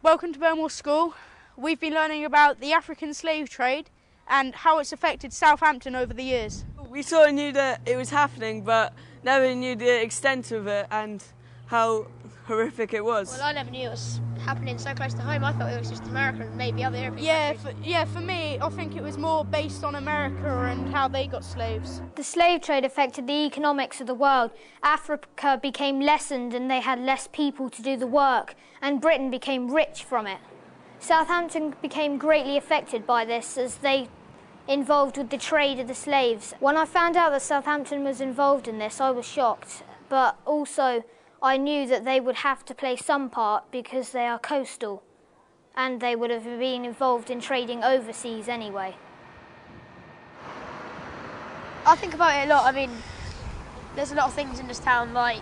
Welcome to Belmore School. We've been learning about the African slave trade and how it's affected Southampton over the years. We sort of knew that it was happening, but never knew the extent of it and how horrific it was. Well, I never knew it was happening so close to home. I thought it was just America and maybe other European countries. For me, I think it was more based on America and how they got slaves. The slave trade affected the economics of the world. Africa became lessened and they had less people to do the work, and Britain became rich from it. Southampton became greatly affected by this as they involved with the trade of the slaves. When I found out that Southampton was involved in this, I was shocked, but also I knew that they would have to play some part because they are coastal and they would have been involved in trading overseas anyway. I think about it a lot. I mean, there's a lot of things in this town, like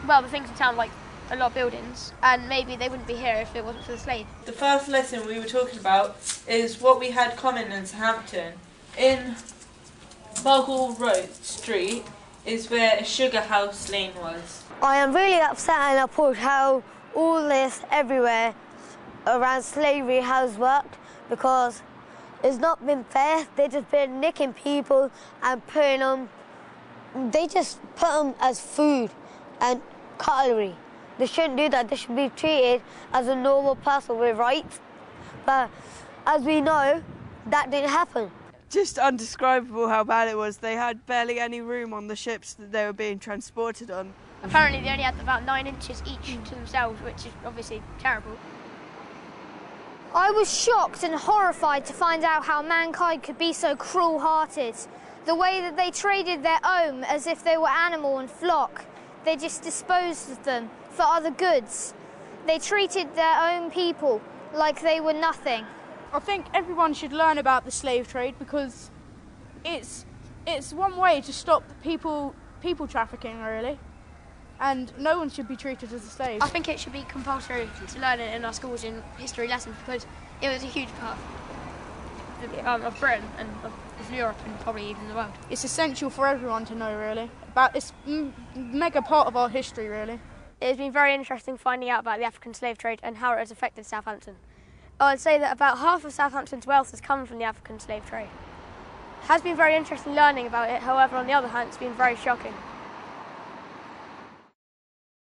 a lot of buildings, and maybe they wouldn't be here if it wasn't for the slaves. The first lesson we were talking about is what we had common in Southampton. In Bugle Road Street is where a sugar house lane was. I am really upset and appalled how all this everywhere around slavery has worked, because it's not been fair. They've just been nicking people and putting them, they just put them as food and cutlery. They shouldn't do that. They should be treated as a normal person with rights. But as we know, that didn't happen. Just undescribable how bad it was. They had barely any room on the ships that they were being transported on. Apparently they only had about 9 inches each to themselves, which is obviously terrible. I was shocked and horrified to find out how mankind could be so cruel-hearted. The way that they traded their own as if they were animal and flock. They just disposed of them for other goods. They treated their own people like they were nothing. I think everyone should learn about the slave trade because it's one way to stop people trafficking, really. And no one should be treated as a slave. I think it should be compulsory to learn it in our schools in history lessons because it was a huge part of Britain and of Europe and probably even the world. It's essential for everyone to know, really, about this mega part of our history, really. It has been very interesting finding out about the African slave trade and how it has affected Southampton. I would say that about half of Southampton's wealth has come from the African slave trade. It has been very interesting learning about it, however, on the other hand, it's been very shocking.